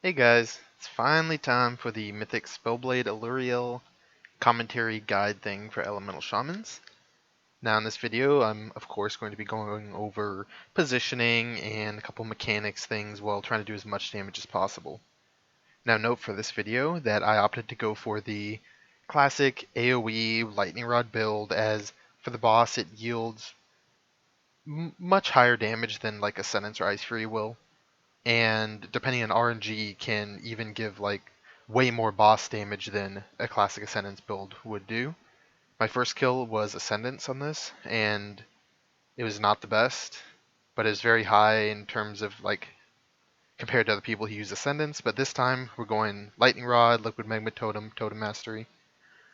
Hey guys, it's finally time for the Mythic Spellblade Aluriel commentary guide thing for Elemental Shamans. Now in this video, I'm of course going to be going over positioning and a couple mechanics things while trying to do as much damage as possible. Now note for this video that I opted to go for the classic AoE Lightning Rod build, as for the boss it yields much higher damage than like Ascendance or Ice Fury will, and depending on RNG can even give like way more boss damage than a classic Ascendance build would do. My first kill was Ascendance on this, and it was not the best, but it was very high in terms of like compared to other people who use Ascendance. But this time we're going Lightning Rod, Liquid Magma Totem, Totem Mastery.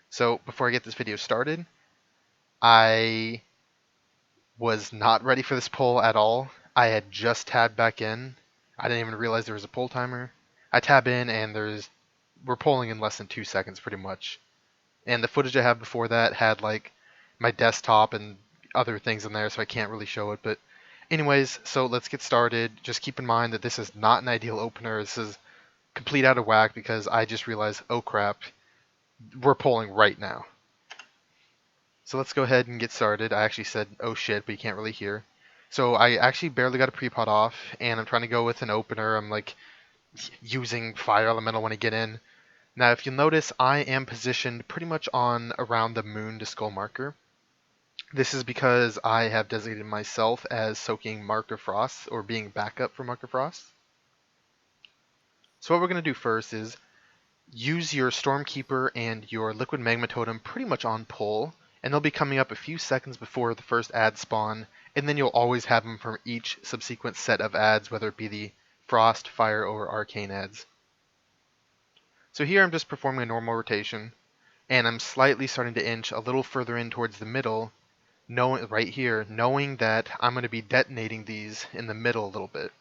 So before I get this video started, I was not ready for this pull at all. I had just tabbed back in. I didn't even realize there was a pull timer. I tab in and we're pulling in less than 2 seconds pretty much. And the footage I have before that had like my desktop and other things in there, so I can't really show it. But anyways, so let's get started. Just keep in mind that this is not an ideal opener. This is complete out of whack because I just realized, oh crap, we're pulling right now. So let's go ahead and get started. I actually said, oh shit, but you can't really hear. So I actually barely got a pre-pot off, and I'm trying to go with an opener. I'm like using Fire Elemental when I get in. Now if you'll notice, I am positioned pretty much on around the moon to skull marker. This is because I have designated myself as soaking Mark of Frost, or being backup for Mark of Frost. So what we're going to do first is use your Stormkeeper and your Liquid Magma Totem pretty much on pull, and they'll be coming up a few seconds before the first ad spawn, and then you'll always have them from each subsequent set of ads, whether it be the Frost, Fire, or Arcane ads. So here I'm just performing a normal rotation, and I'm slightly starting to inch a little further in towards the middle, right here, knowing that I'm going to be detonating these in the middle a little bit.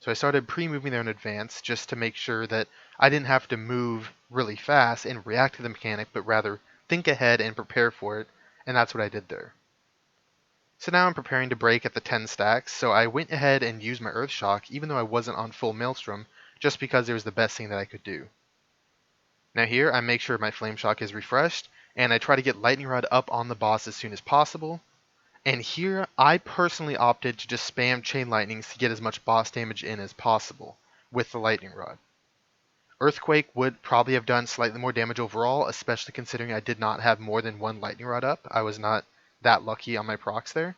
So I started pre-moving there in advance just to make sure that I didn't have to move really fast and react to the mechanic, but rather think ahead and prepare for it, and that's what I did there. So now I'm preparing to break at the 10 stacks, so I went ahead and used my Earth Shock even though I wasn't on full Maelstrom, just because it was the best thing that I could do. Now here I make sure my Flame Shock is refreshed, and I try to get Lightning Rod up on the boss as soon as possible. And here, I personally opted to just spam Chain Lightnings to get as much boss damage in as possible with the Lightning Rod. Earthquake would probably have done slightly more damage overall, especially considering I did not have more than one Lightning Rod up. I was not that lucky on my procs there.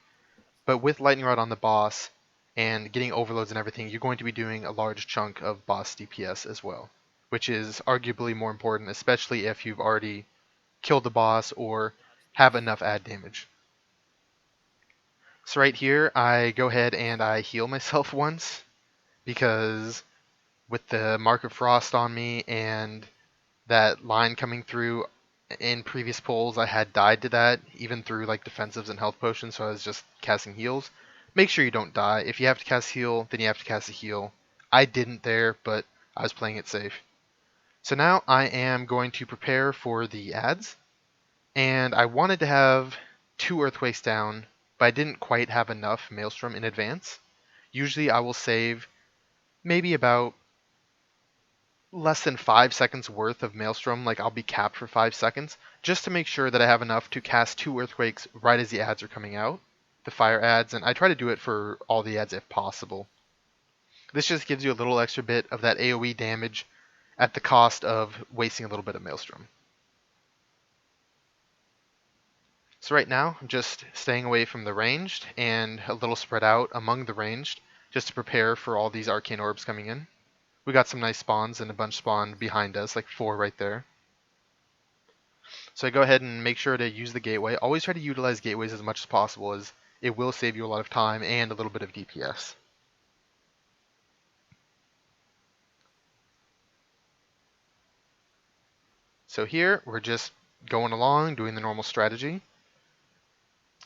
But with Lightning Rod on the boss and getting overloads and everything, you're going to be doing a large chunk of boss DPS as well, which is arguably more important, especially if you've already killed the boss or have enough ad damage. So right here, I go ahead and I heal myself once, because with the Mark of Frost on me and that line coming through in previous pulls, I had died to that, even through like defensives and health potions, so I was just casting heals. Make sure you don't die. If you have to cast heal, then you have to cast a heal. I didn't there, but I was playing it safe. So now I am going to prepare for the ads, and I wanted to have 2 Earthquakes down, but I didn't quite have enough Maelstrom in advance. Usually I will save maybe about less than 5 seconds worth of Maelstrom, like I'll be capped for 5 seconds, just to make sure that I have enough to cast 2 Earthquakes right as the ads are coming out, the fire ads, and I try to do it for all the ads if possible. This just gives you a little extra bit of that AoE damage at the cost of wasting a little bit of Maelstrom. So right now, I'm just staying away from the ranged and a little spread out among the ranged, just to prepare for all these arcane orbs coming in. We got some nice spawns, and a bunch spawned behind us, like 4 right there. So I go ahead and make sure to use the gateway. Always try to utilize gateways as much as possible, as it will save you a lot of time and a little bit of DPS. So here, we're just going along, doing the normal strategy.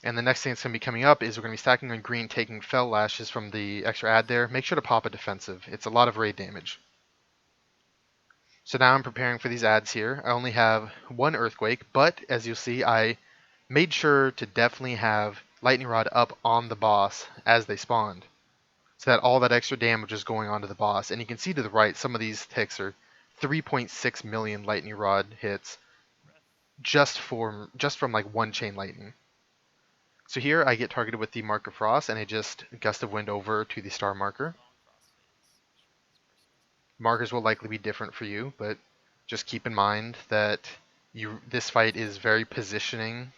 And the next thing that's going to be coming up is we're going to be stacking on green, taking Fell Lashes from the extra ad there. Make sure to pop a defensive. It's a lot of raid damage. So now I'm preparing for these ads here. I only have 1 Earthquake, but as you'll see, I made sure to definitely have Lightning Rod up on the boss as they spawned. so that all that extra damage is going onto the boss. And you can see to the right, some of these ticks are 3.6 million lightning rod hits just from like one chain lightning. So here I get targeted with the Mark of Frost, and I just gust of wind over to the star marker. Markers will likely be different for you, but just keep in mind that this fight is very positioning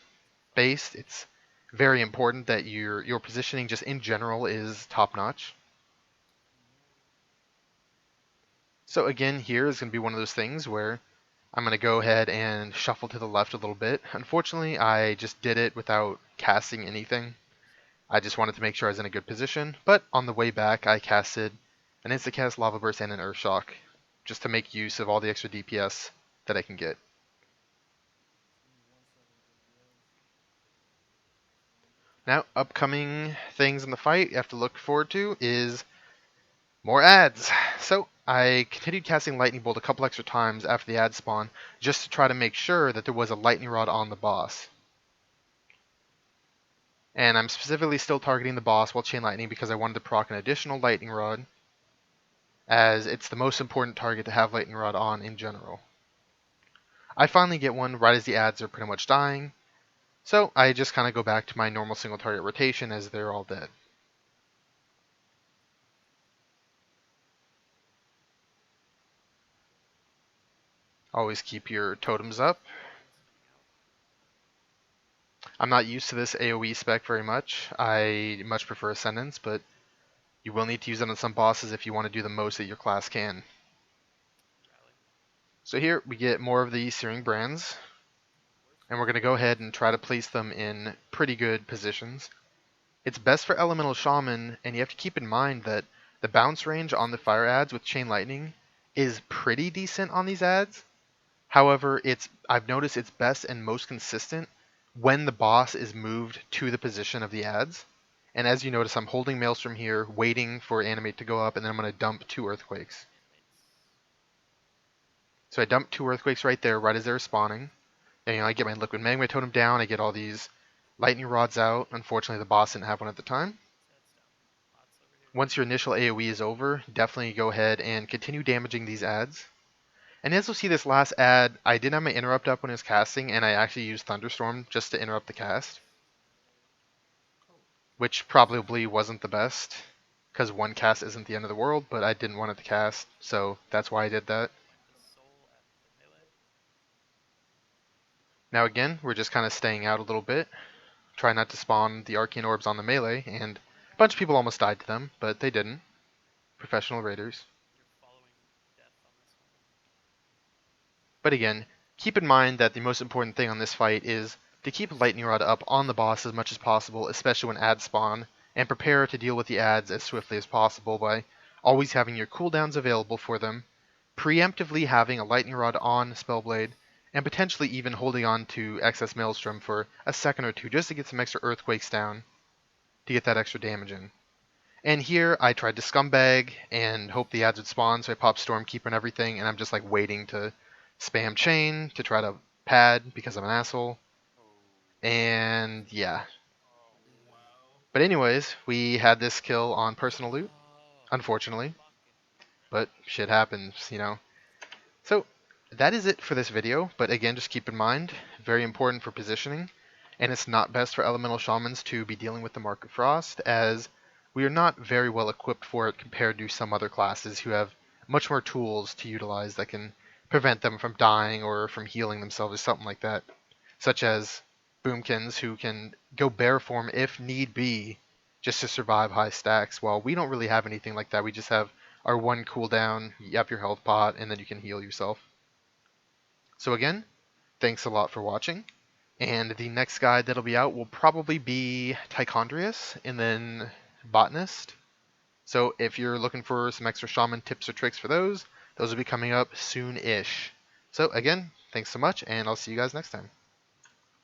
based. It's very important that your positioning just in general is top notch. So again, here is going to be one of those things where I'm going to go ahead and shuffle to the left a little bit. Unfortunately, I just did it without casting anything. I just wanted to make sure I was in a good position, but on the way back I casted an Instacast Lava Burst and an Earth Shock, just to make use of all the extra DPS that I can get. Now, upcoming things in the fight you have to look forward to is more ads. So I continued casting Lightning Bolt a couple extra times after the ad spawn, just to try to make sure that there was a Lightning Rod on the boss. And I'm specifically still targeting the boss while Chain Lightning because I wanted to proc an additional Lightning Rod, as it's the most important target to have Lightning Rod on in general. I finally get one right as the ads are pretty much dying, so I just kind of go back to my normal single target rotation as they're all dead. Always keep your totems up. I'm not used to this AoE spec very much. I much prefer Ascendance, but you will need to use it on some bosses if you want to do the most that your class can. So here we get more of the Searing Brands, and we're going to go ahead and try to place them in pretty good positions. It's best for Elemental Shaman, and you have to keep in mind that the bounce range on the fire ads with Chain Lightning is pretty decent on these ads. However, I've noticed it's best and most consistent when the boss is moved to the position of the ads. And as you notice, I'm holding Maelstrom here, waiting for Animate to go up, and then I'm going to dump 2 Earthquakes. So I dump 2 Earthquakes right there, right as they're spawning. And I get my Liquid Magma Totem down, I get all these Lightning Rods out. Unfortunately, the boss didn't have one at the time. Once your initial AoE is over, definitely go ahead and continue damaging these ads. And as you'll see this last ad, I didn't have my interrupt up when I was casting, and I actually used Thunderstorm just to interrupt the cast. Which probably wasn't the best, because one cast isn't the end of the world, but I didn't want it to cast, so that's why I did that. Now again, we're just kind of staying out a little bit. Try not to spawn the Arcane Orbs on the melee, and a bunch of people almost died to them, but they didn't. Professional raiders. But again, keep in mind that the most important thing on this fight is to keep Lightning Rod up on the boss as much as possible, especially when ads spawn, and prepare to deal with the ads as swiftly as possible by always having your cooldowns available for them, preemptively having a Lightning Rod on Spellblade, and potentially even holding on to excess Maelstrom for a second or two just to get some extra Earthquakes down to get that extra damage in. And here I tried to scumbag and hope the ads would spawn, so I popped Stormkeeper and everything, and I'm just like waiting to spam Chain to try to pad because I'm an asshole. And yeah. But anyways, we had this kill on personal loot, unfortunately. But shit happens, you know. So that is it for this video, but again, just keep in mind, very important for positioning, and it's not best for Elemental Shamans to be dealing with the Mark of Frost, as we are not very well equipped for it compared to some other classes who have much more tools to utilize that can prevent them from dying or from healing themselves or something like that, such as Boomkins, who can go bear form if need be just to survive high stacks, while we don't really have anything like that. We just have our 1 cooldown, you up your health pot, and then you can heal yourself. So again, thanks a lot for watching, and the next guide that'll be out will probably be Tichondrius and then Botanist. So if you're looking for some extra Shaman tips or tricks for those will be coming up soon-ish. So again, thanks so much, and I'll see you guys next time.